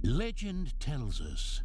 Legend tells us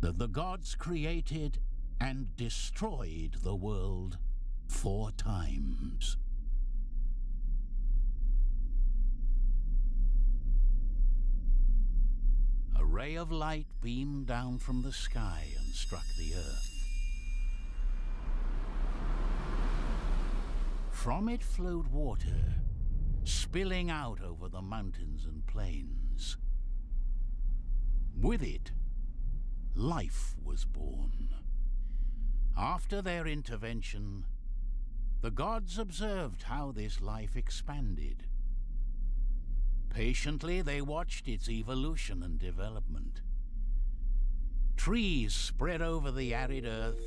that the gods created and destroyed the world 4 times. A ray of light beamed down from the sky and struck the earth. From it flowed water, spilling out over the mountains and plains. With it, life was born. After their intervention, the gods observed how this life expanded. Patiently, they watched its evolution and development. Trees spread over the arid earth,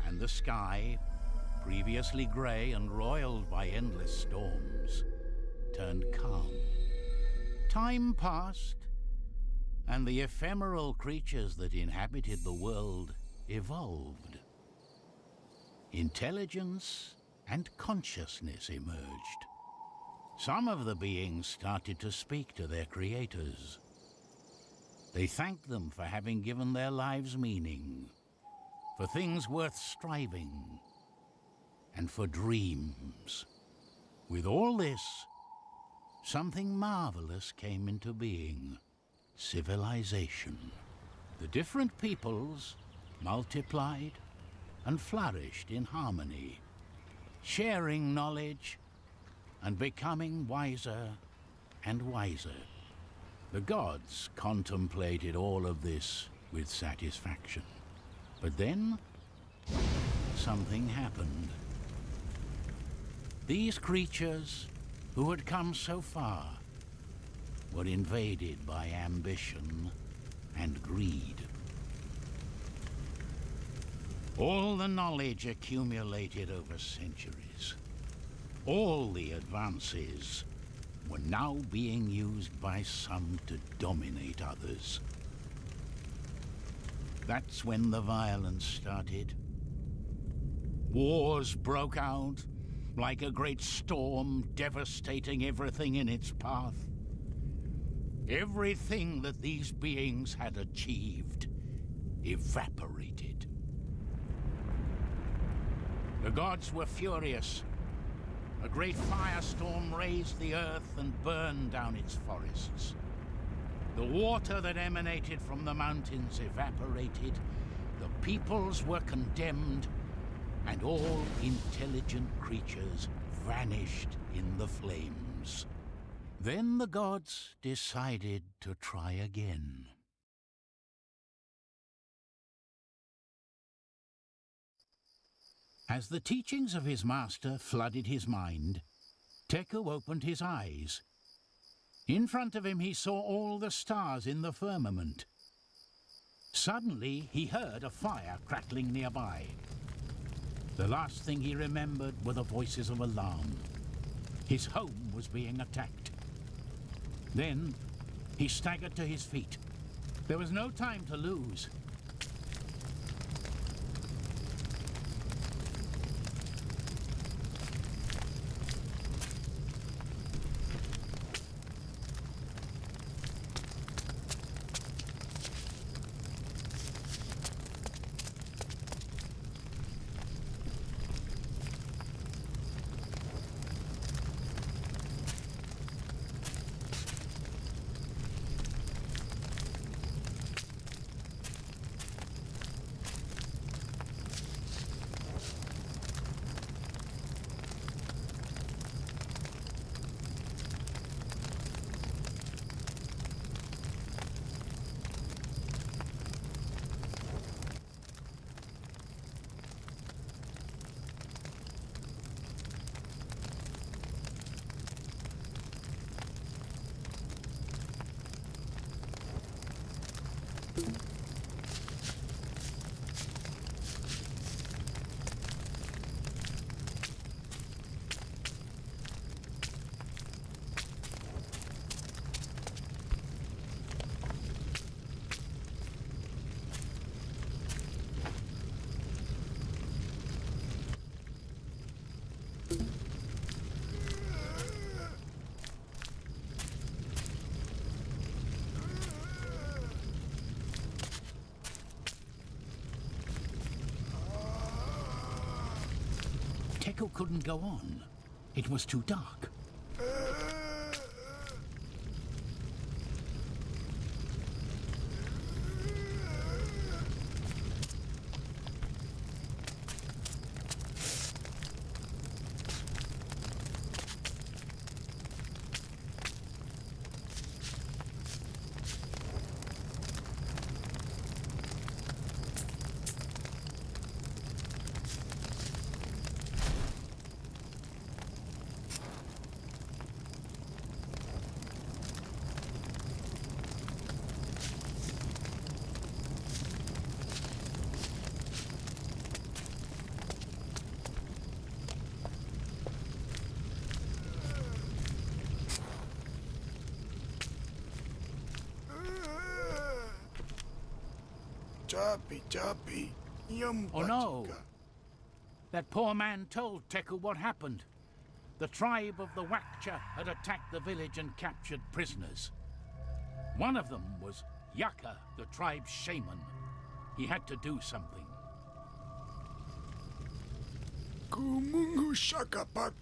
and the sky, previously grey and roiled by endless storms, turned calm. Time passed, and the ephemeral creatures that inhabited the world evolved. Intelligence and consciousness emerged. Some of the beings started to speak to their creators. They thanked them for having given their lives meaning, for things worth striving, and for dreams. With all this, something marvelous came into being: civilization. The different peoples multiplied and flourished in harmony, sharing knowledge and becoming wiser and wiser. The gods contemplated all of this with satisfaction. But then, something happened. These creatures, who had come so far, were invaded by ambition and greed. All the knowledge accumulated over centuries, all the advances, were now being used by some to dominate others. That's when the violence started. Wars broke out like a great storm, devastating everything in its path. Everything that these beings had achieved evaporated. The gods were furious. A great firestorm razed the earth and burned down its forests. The water that emanated from the mountains evaporated. The peoples were condemned, and all intelligent creatures vanished in the flames. Then the gods decided to try again. As the teachings of his master flooded his mind, Teku opened his eyes. In front of him he saw all the stars in the firmament. Suddenly he heard a fire crackling nearby. The last thing he remembered were the voices of alarm. His home was being attacked. Then he staggered to his feet. There was no time to lose. Teku couldn't go on. It was too dark. Oh no! That poor man told Teku what happened. The tribe of the Wakchu had attacked the village and captured prisoners. One of them was Yaka, the tribe's shaman. He had to do something. Kumungu shakapak.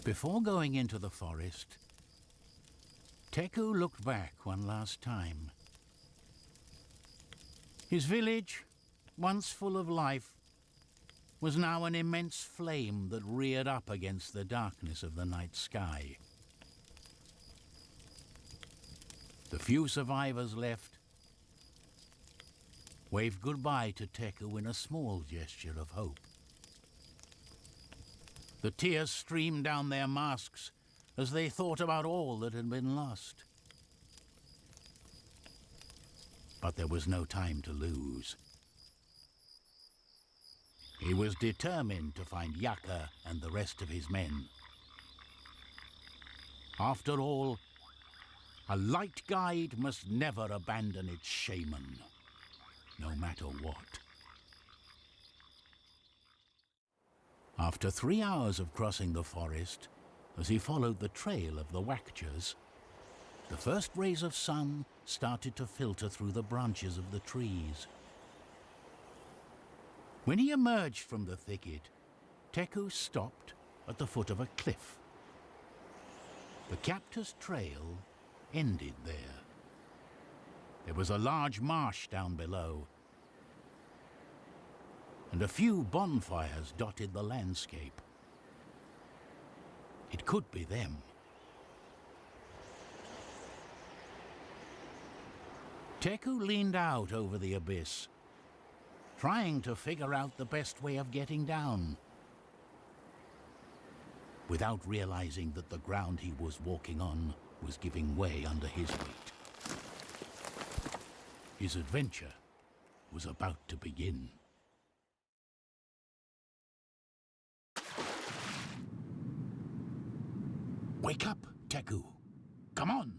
Before going into the forest, Teku looked back one last time. His village, once full of life, was now an immense flame that reared up against the darkness of the night sky. The few survivors left waved goodbye to Teku in a small gesture of hope. The tears streamed down their masks as they thought about all that had been lost. But there was no time to lose. He was determined to find Yaka and the rest of his men. After all, a light guide must never abandon its shaman, no matter what. After 3 hours of crossing the forest, as he followed the trail of the Wakchus, the first rays of sun started to filter through the branches of the trees. When he emerged from the thicket, Teku stopped at the foot of a cliff. The captor's trail ended there. There was a large marsh down below, and a few bonfires dotted the landscape. It could be them. Teku leaned out over the abyss, trying to figure out the best way of getting down, without realizing that the ground he was walking on was giving way under his weight. His adventure was about to begin. Wake up, Teku. Come on.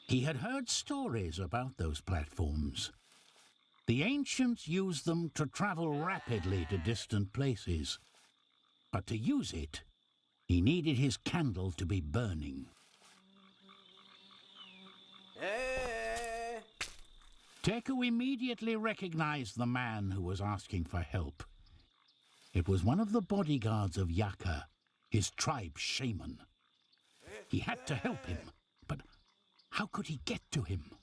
He had heard stories about those platforms. The ancients used them to travel rapidly to distant places. But to use it, he needed his candle to be burning. Teku immediately recognized the man who was asking for help. It was one of the bodyguards of Yaka, his tribe's shaman. He had to help him, but how could he get to him?